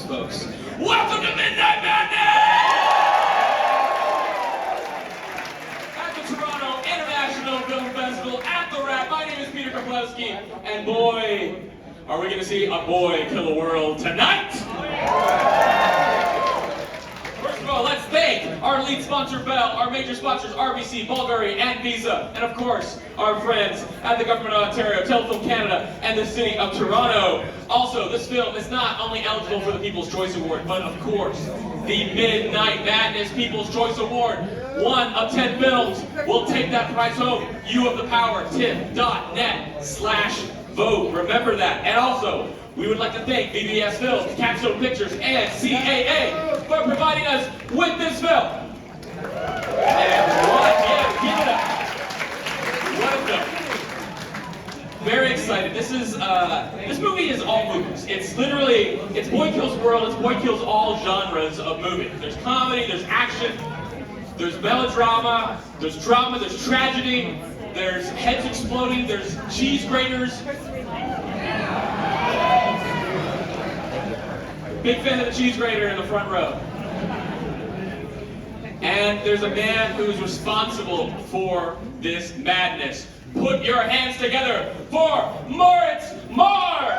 folks. Welcome to Midnight Madness! At the Toronto International Film Festival at the Wrap. My name is Peter Krapowski, and boy, are we going to see a boy kill a world tonight! First of all, let's thank our lead sponsor, Bell, our major sponsors, RBC, Bulgari, and Visa, and of course, our friends at the Government of Ontario, Telefilm Canada, and the City of Toronto. Also, this film is not only eligible for the People's Choice Award, but of course, the Midnight Madness People's Choice Award. 1 of 10 films will take that prize home. You have the power. TIFF.net/vote. Remember that. And also, we would like to thank BBS Films, Capstone Pictures, and CAA for providing us with this film. And give it up. What a film. Very excited. This movie is all movies. It's Boy Kills World, it's Boy Kills all genres of movie. There's comedy, there's action, there's melodrama, there's drama, there's tragedy, there's heads exploding, there's cheese graters. Big fan of the cheese grater in the front row. And there's a man who's responsible for this madness. Put your hands together for Moritz Mohr!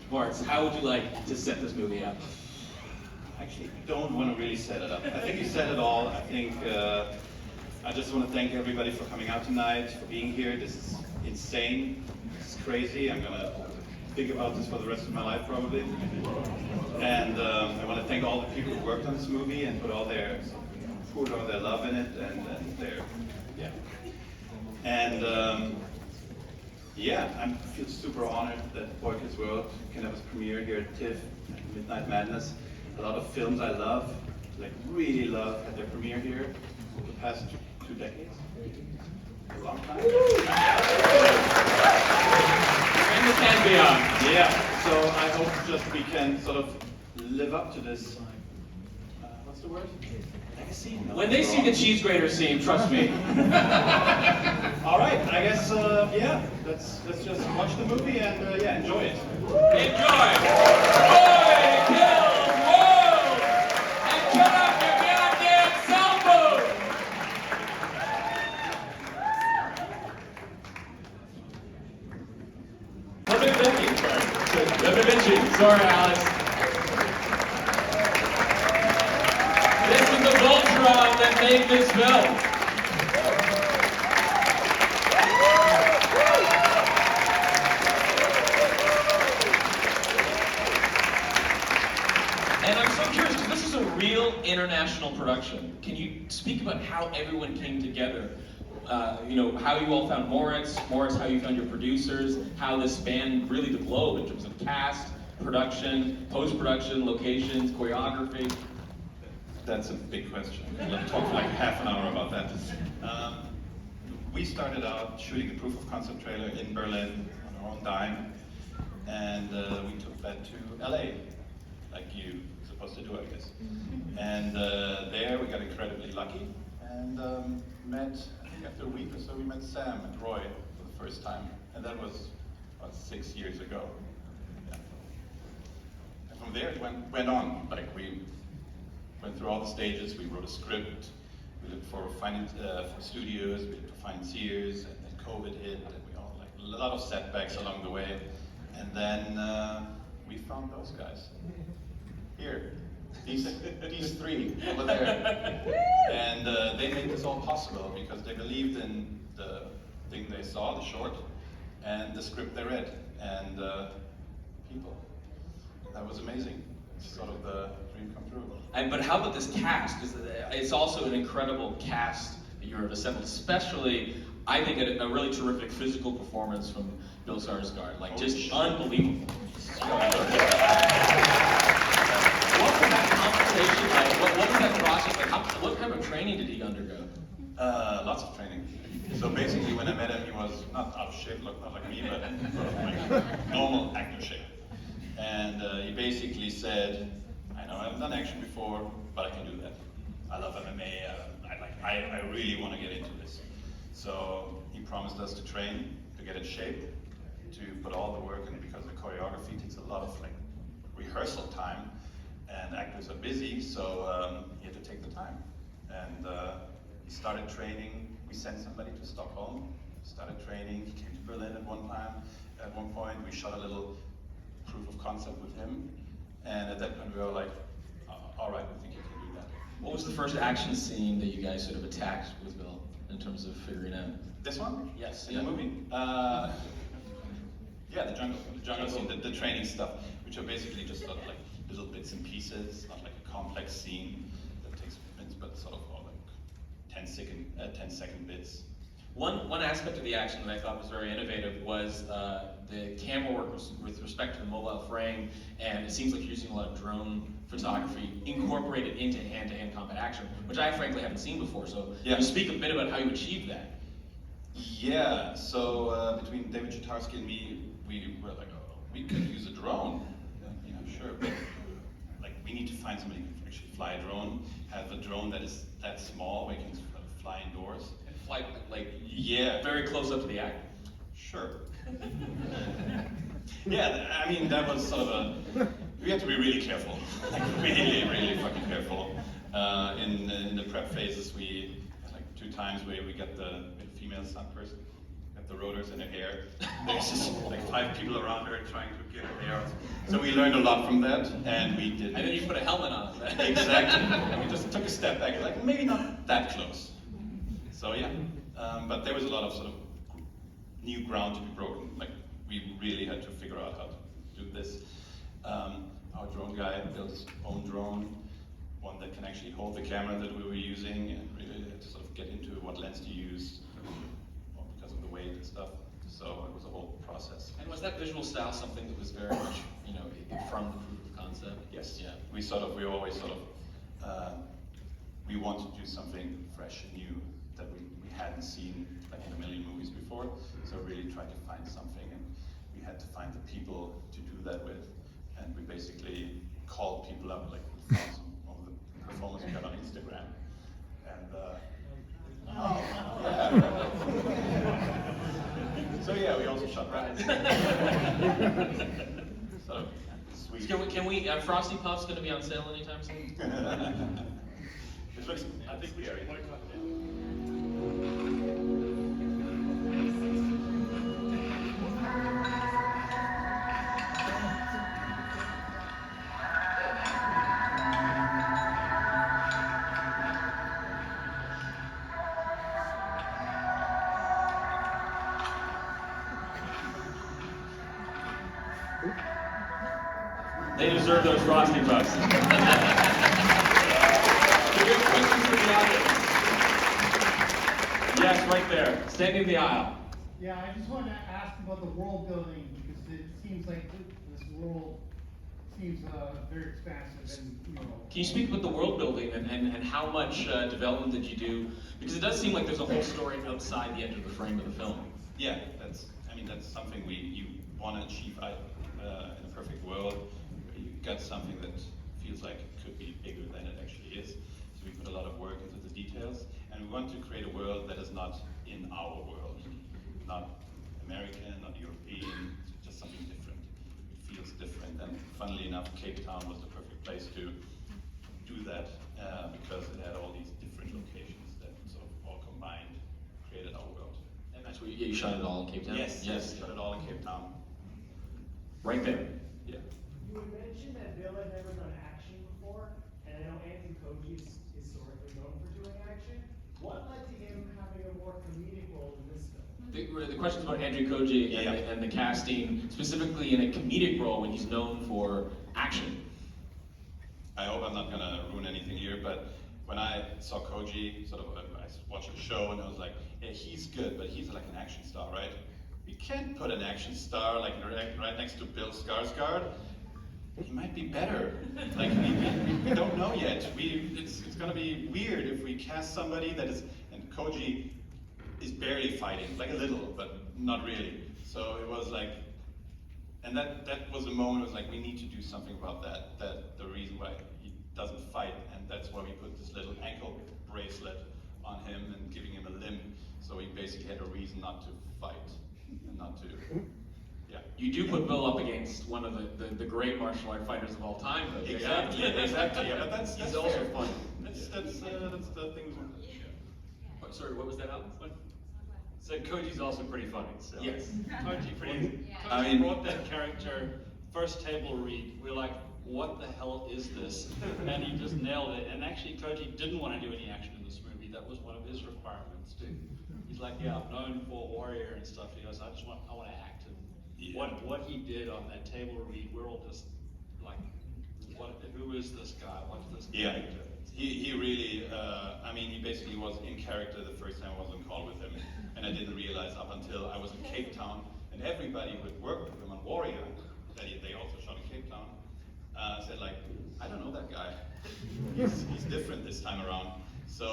Moritz, how would you like to set this movie up? Actually, don't want to really set it up. I think you said it all. I think I just want to thank everybody for coming out tonight, for being here. This is insane. This is crazy. I'm going to think about this for the rest of my life, probably. And I want to thank all the people who worked on this movie and put all their love in it and their, yeah. And yeah, I feel super honored that Boy Kills World can have its premiere here at TIFF, Midnight Madness. A lot of films I love, like really love, had their premiere here over the past 2 decades. A long time. And beyond. Yeah, so I hope just we can sort of live up to this, what's the word? Legacy? No, when they see the cheese grater scene, trust me. All right, I guess, yeah, let's just watch the movie and yeah, enjoy it. Enjoy! Boy Kills World! And turn off your goddamn cell phone! Lebovici. Sorry, Alex. This is the Voltron that made this film. And I'm so curious, because this is a real international production. Can you speak about how everyone came together? You know, how you all found Moritz, how you found your producers, how this spanned really the globe in terms of cast, production, post-production, locations, choreography. That's a big question. Let's talk for like half an hour about that. We started out shooting the proof of concept trailer in Berlin on our own dime, and we took that to LA, like you're supposed to do, I guess. And there we got incredibly lucky and met, I think after a week or so, we met Sam and Roy for the first time, and that was about 6 years ago. Yeah. And from there it went on, like we went through all the stages, we wrote a script, we looked for studios, we looked for financiers, and then COVID hit, and we all, like, a lot of setbacks along the way. And then we found those guys. Here, these three over there. And they made this all possible because they believed in the thing they saw, the short, and the script they read, and people. That was amazing. It's sort of the dream come true. But how about this cast? Because it's also an incredible cast that you've assembled, especially, I think, a really terrific physical performance from Bill Skarsgård. Like, just unbelievable. What was that conversation like? What was that process like? What kind of training did he undergo? Lots of training. So basically, when I met him, he was not out of shape, not like me, but sort of like normal actor shape. And he basically said, I know I have haven't done action before, but I can do that. I love MMA. I really want to get into this. So he promised us to train, to get in shape, to put all the work in, because the choreography takes a lot of like rehearsal time, and actors are busy, so he had to take the time. And he started training. We sent somebody to Stockholm, started training. He came to Berlin at one point. We shot a little proof of concept with him, and at that point we were like, all right, we think you can do that. What was the first action scene that you guys sort of attacked with Bill in terms of figuring out? This one? Yes. In the movie? Yeah, the jungle scene, the training stuff, which are basically just sort of like little bits and pieces, not like a complex scene that takes minutes, but sort of all like 10-second bits. One aspect of the action that I thought was very innovative was the camera work with respect to the mobile frame, and it seems like you're using a lot of drone photography incorporated into hand-to-hand combat action, which I frankly haven't seen before. So Yeah. can you speak a bit about how you achieved that? Yeah, so between David Chitarsky and me, we were like, oh, we could use a drone. Yeah, sure, but like we need to find somebody who can actually fly a drone, have a drone that is that small, where you can fly indoors. And fly like Yeah. very close up to the actor. Sure. Yeah, I mean, that was sort of we had to be really careful, like really fucking careful. In the prep phases, we had like 2 times where we got the female stunt person, got the rotors in her hair. There's just like 5 people around her trying to get her hair out. So we learned a lot from that, and we did. And then you put a helmet on. Exactly. And we just took a step back, like maybe not that close. So yeah, but there was a lot of sort of new ground to be broken. Like we really had to figure out how to do this. Our drone guy built his own drone, one that can actually hold the camera that we were using, and really had to sort of get into what lens to use, because of the weight and stuff. So it was a whole process. And was that visual style something that was very much, from the proof of concept? Yes. Yeah. We always we wanted to do something fresh and new that we hadn't seen like in a million movies before. So really tried to find something, and we had to find the people to do that with. And we basically called people up, like we found some of the performers we got on Instagram. And so yeah, we also shot that. So sweet. Can we Frosty Puff's going to be on sale anytime soon? It looks, I think we are. They deserve those Frosty Puffs. Do we have questions from the audience? Yes, right there, standing in the aisle. Yeah, I just wanted to ask about the world building, because it seems like this world seems very expansive and, Can you speak about the world building and how much development did you do? Because it does seem like there's a whole story outside the edge of the frame of the film. Yeah, that's something you want to achieve in a perfect world. You got something that feels like it could be bigger than it actually is. So we put a lot of work into the details, and we want to create a world that is not in our world, not American, not European, just something different. It feels different, and funnily enough, Cape Town was the perfect place to do that because it had all these different locations that sort of all combined created our world. And that's where you shot it all in Cape Town? Yes, shot it all in Cape Town. Right there. Yeah. You had mentioned that Bill had never done action before, and I know Anthony Koji is historically known for doing action. What led to him having a more comedic role in this film? The question's about Andrew Koji and the casting, specifically in a comedic role when he's known for action. I hope I'm not going to ruin anything here, but when I saw Koji, I watched the show and I was like, yeah, he's good, but he's like an action star, right? We can't put an action star like right next to Bill Skarsgård. He might be better. Like we don't know yet. It's going to be weird if we cast somebody that is, and Koji is barely fighting, like a little, but not really. So it was like, and that was a moment. It was like we need to do something about that. That the reason why he basically had a reason not to fight and not to. Yeah. You do put Bill up against one of the great martial art fighters of all time, though. Exactly. Exactly. Yeah, but that's He's also fair. funny. That's the thing. Oh, sorry, what was that, Alex? So Koji's also pretty funny. So. Yes. Koji I mean- brought that character, first table read, we're like, what the hell is this? And he just nailed it. And actually Koji didn't want to do any action in this movie. That was one of his requirements too. He's like, yeah, I'm known for warrior and stuff. He goes, I want to act. And Yeah. what he did on that table read, we're all just like, who is this guy? What's this Yeah. character? He really, I mean, he basically was in character the first time I was on call with him, and I didn't realize up until I was in Cape Town, and everybody who had worked with him on Warrior, that they also shot in Cape Town, said like, I don't know that guy. He's different this time around. So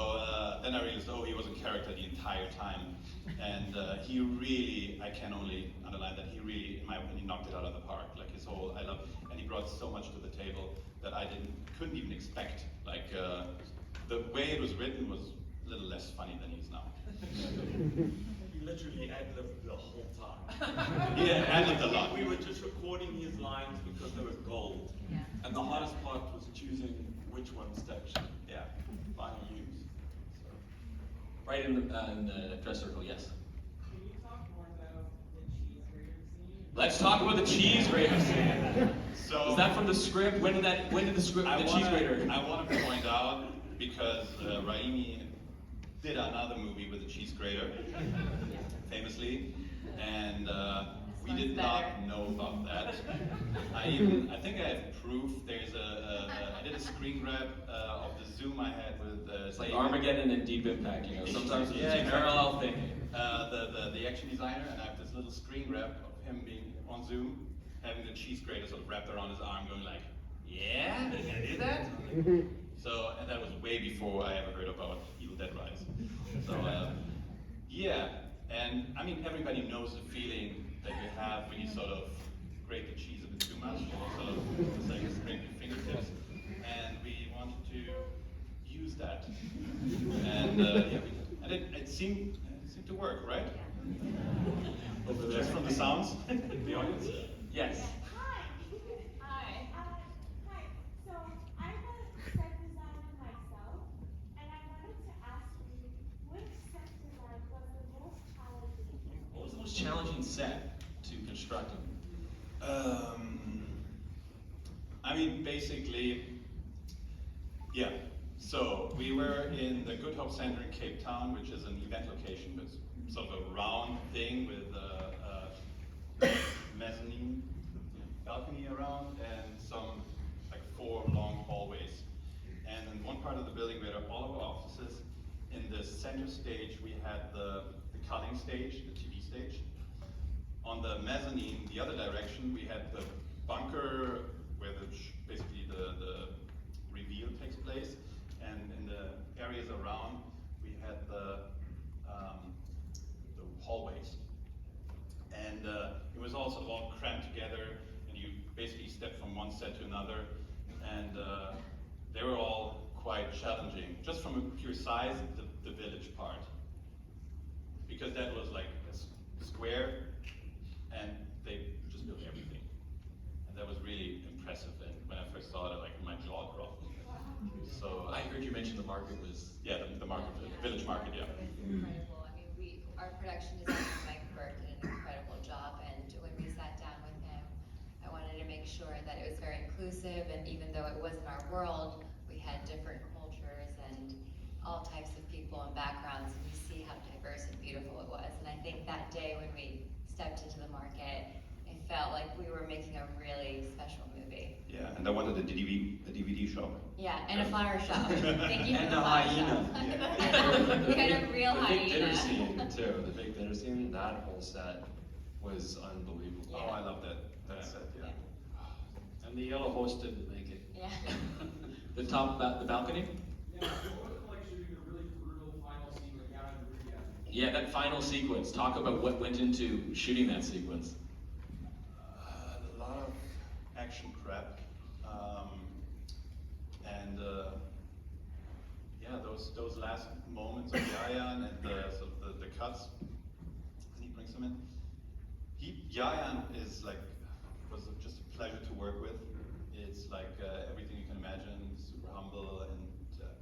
then I realized, oh, he was in character the entire time, and he really, I can only underline that he really, in my opinion, knocked it out of the park. Like his whole, and he brought so much to the table that I couldn't even expect. Like the way it was written was a little less funny than he is now. He literally ad-libbed the whole time. Yeah, ad-libbed a lot. We were just recording his lines because they were gold. Yeah. And the hardest part was choosing which ones to actually Yeah. finally use. So. Right in the dress circle, yes. Can you talk more about the cheese grater scene? Let's talk about the cheese grater scene. So Is that from the script? When did the script, the cheese grater? I want to point out, because Raimi did another movie with a cheese grater, famously, and we one's did better. not know about that. I think I have proof. There's I did a screen grab of the Zoom I had with It's like David. Armageddon and Deep Impact, you know. Sometimes it's Yeah, exactly. parallel thinking. The action designer, and I have this little screen grab of him being on Zoom, having the cheese grater sort of wrapped around his arm, going like, yeah, they're gonna do that? So, and that was way before I ever heard about Evil Dead Rise. So, yeah, and I mean, everybody knows the feeling that you have when you sort of grate the cheese a bit too much, sort of, it's like scrape your fingertips, and we wanted to use that. And yeah, and it seemed to work, right? Over there. Just from the sounds, the audience? Yes. Hi. Hi. Hi. So I'm a set designer myself, and I wanted to ask you, which set design was the most challenging? What was the most challenging set to construct? I mean, basically, yeah. So we were in the Good Hope Center in Cape Town, which is an event location with sort of a round thing with a mezzanine balcony around and some like 4 long hallways. And in one part of the building we had all of our offices. In the center stage we had the cutting stage, the TV stage. On the mezzanine, the other direction, we had the bunker where basically the reveal takes place, and in the areas around, we had the hallways. And it was all sort of all crammed together, and you basically step from one set to another, and they were all quite challenging, just from a pure size, the village part. Because that was like a square, and they just built everything. And that was really impressive, and when I first saw it, like my jaw dropped. So I heard you mention the market was. yeah, the market, the village market, yeah. Incredible. I mean, our production designer Mike Burke did an incredible job, and when we sat down with him, I wanted to make sure that it was very inclusive, and even though it wasn't our world, we had different cultures and all types of people and backgrounds, and we see how diverse and beautiful it was. And I think that day when we stepped into the market, it felt like we were making a really special movie. Yeah, and I wanted a DVD shop. Yeah, and a flower shop. Thank you for And the a flower hyena. shop. We had a real The big dinner hyena. scene too, the big dinner scene, that whole set was unbelievable. Oh, I love that set, yeah. And the yellow horse didn't make it. Yeah. The balcony? Yeah, it looked like shooting a really brutal final scene with Gavin Rudia. Yeah, that final sequence. Talk about what went into shooting that sequence. A lot of action prep, and yeah, those last moments of Yayan and the cuts Testament. Yayan is like, was just a pleasure to work with. It's like everything you can imagine, super humble and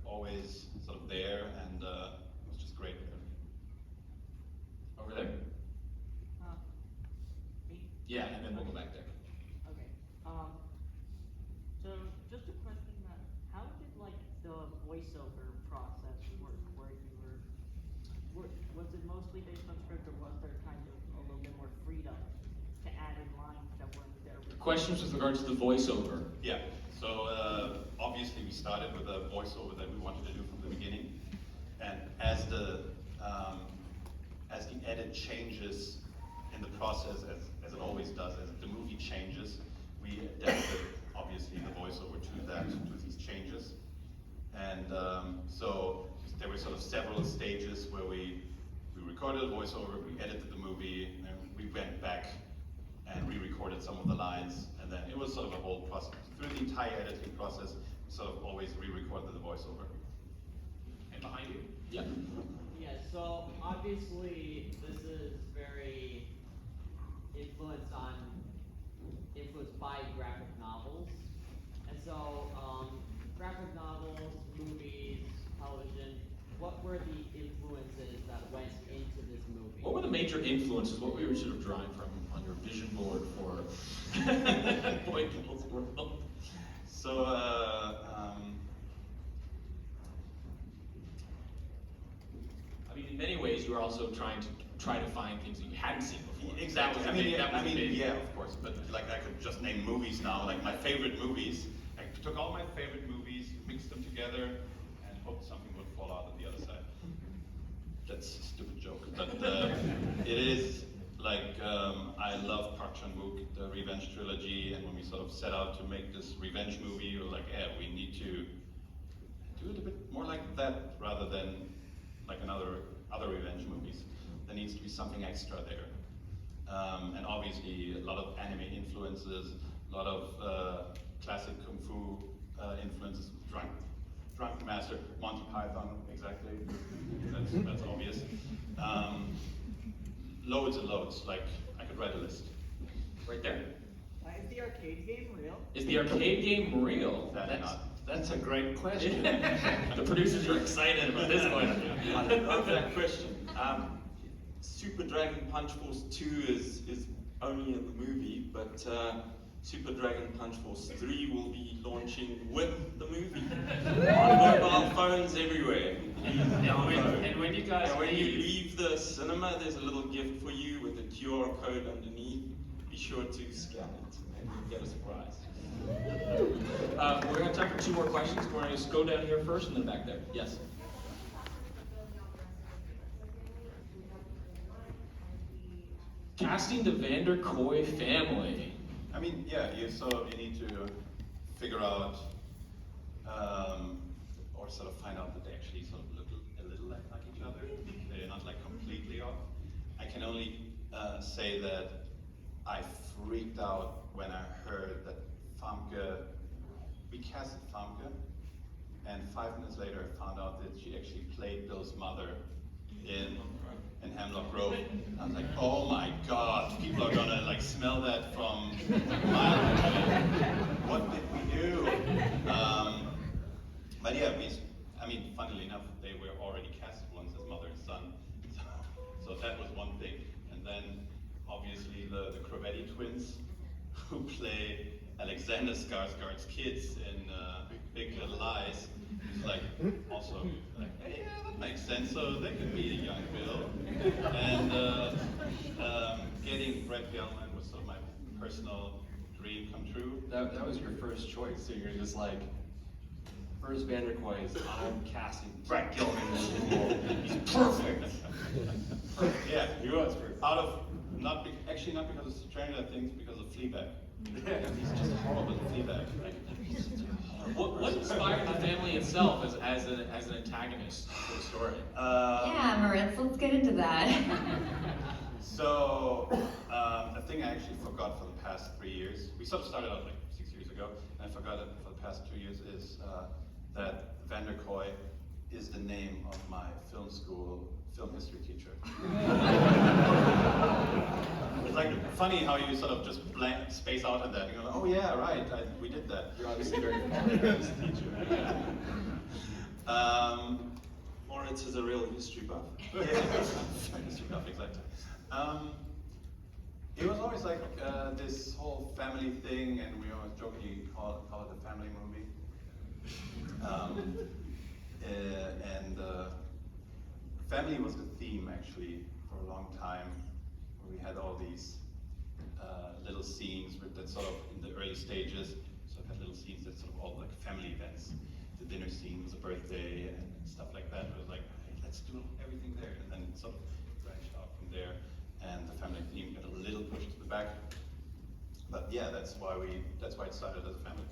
always sort of there, and it was just great. Over there? Me? Yeah, and then we'll go back there. Okay. So just a question, how did like the voiceover process work? Where you was it mostly based on script, or was there kind of a little bit more freedom to add in lines that weren't there? Questions with regards to the voiceover? Yeah, so obviously we started with a voiceover that we wanted to do from the beginning, and as the edit changes in the process, as it always does, as the movie changes, we adapted obviously the voiceover to these changes, and so there were sort of several stages where we recorded a voiceover, we edited the movie, and we went back and re-recorded some of the lines, and then it was sort of a whole process. Through the entire editing process, we sort of always re-recorded the voiceover. And behind you? Yeah. Yeah, so obviously this is very influenced by graphic novels. And so graphic novels, movies, television, what were the influences that went into this movie? What were the major influences? What we were sort of drawing from on your vision board for Boy People's World? So, I mean, in many ways, you were also trying to find things that you hadn't seen before. exactly. That was a big- Yeah, of course. But like, I could just name movies now. Like my favorite movies. I took all my favorite movies, mixed them together, and hoped something would fall out on the other side. That's a stupid joke, but it is like I love Park Chan-wook, the Revenge trilogy, and when we sort of set out to make this revenge movie, we were like, yeah, we need to do it a bit more like that rather than like other revenge movies. There needs to be something extra there. And obviously a lot of anime influences, a lot of classic kung fu influences, Drunk Master, Monty Python, exactly. That's obvious. Loads and loads, like I could write a list. Right there. Is the arcade game real? Is the arcade game real? That's a great question. The producers are excited about this one. I love that question. Super Dragon Punch Force 2 is only in the movie, but Super Dragon Punch Force 3 will be launching with the movie on mobile phones everywhere. And when you guys And when you leave the cinema, there's a little gift for you with a QR code underneath. Be sure to scan it and you'll get a surprise. we're gonna have time for 2 more questions. We're gonna just go down here first and then back there. Yes. Casting the Vander Kooi family. I mean, yeah, you need to figure out or sort of find out that they actually sort of look a little like each other. They're not like completely off. I can only say that I freaked out when I heard that we casted Famke, and 5 minutes later I found out that she actually played Bill's mother in Hemlock Grove. I was like, oh my god, people are gonna like smell that from a mile away. What did we do? But yeah, I mean, funnily enough, they were already casted once as mother and son. So that was one thing. And then obviously the Cravetti twins, who play Alexander Skarsgård's kids in Big Little Lies. It's like, also, like, hey, yeah, that makes sense, so they could be a young Bill. And getting Brett Gelman was sort of my personal dream come true. That was your first choice, so you're just like, first Vander Kooi is I'm casting Brett Gelman as the role. He's perfect. Yeah, he was perfect. Actually not because of Stranger Things, because of Fleabag. He's just horrible at Fleabag. What inspired the family itself as an antagonist for the story? Yeah, Moritz, let's get into that. So, a thing I actually forgot for the past 3 years, we sort of started out like 6 years ago, and I forgot it for the past 2 years, is that Vander Kooi is the name of my film school film history teacher. it's like funny how you sort of just blank space out on that. You go, oh yeah, right, we did that. You're obviously very familiar with this teacher. Moritz is a real history buff. History buff, exactly. It was always like this whole family thing, and we always jokingly call it the family movie. Family was the theme actually for a long time, where we had all these little scenes that sort of in the early stages, so I had little scenes that sort of all like family events. The dinner scene was a birthday and stuff like that. It was like, hey, let's do everything there, and then it sort of branched out from there, and the family theme got a little pushed to the back. But yeah, that's why it started as a family.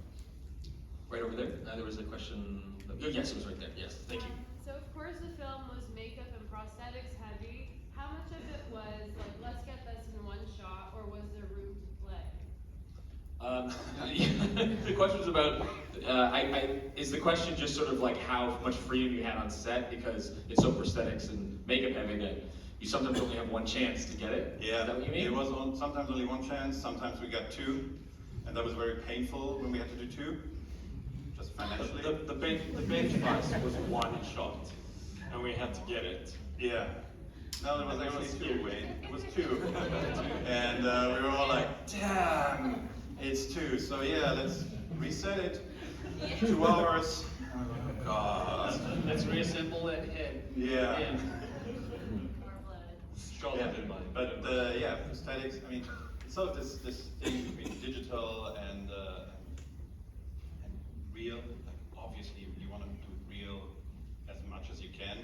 Right over there. There was a question. Oh, yes, it was right there. Yes, thank you. So of course the film was makeup and prosthetics heavy. How much of it was like, let's get this in one shot, or was there room to play? The question was about, is the question just sort of like how much freedom you had on set, because it's so prosthetics and makeup heavy that you sometimes only have one chance to get it? Yeah, Is that what you mean? it was sometimes only one chance, sometimes we got two, and that was very painful when we had to do two, just financially. The bench price was one shot, and we had to get it. Yeah. No, it was actually two, Wayne. It was two. And we were all like, damn, it's two. So yeah, let's reset it. 2 hours. Oh God. Let's reassemble that head. Yeah. More blood. Charlotte Yeah, did mine. but yeah, prosthetics, I mean, it's sort of this thing between digital and real. Like, obviously, you want to do real as much as you can,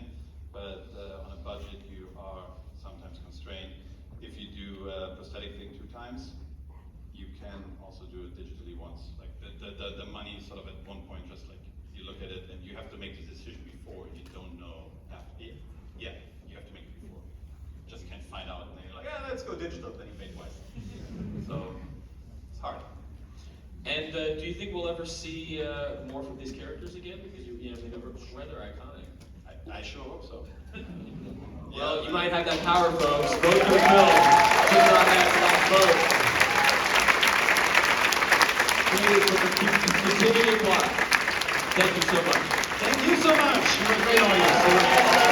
but on a budget, you are sometimes constrained. If you do a prosthetic thing 2 times, you can also do it digitally once. Like the money sort of at one point, just like you look at it and you have to make the decision before. You don't know after. Yeah, you have to make it before. You just can't find out, and then you're like, yeah, let's go digital. Then you pay twice. So it's hard. And do you think we'll ever see more from these characters again? Because you know, they're iconic. I sure hope so. Well, you might have that power, folks. Vote for the film. Put it on that vote. Continue to apply. Thank you so much. Thank you so much. You're a great audience.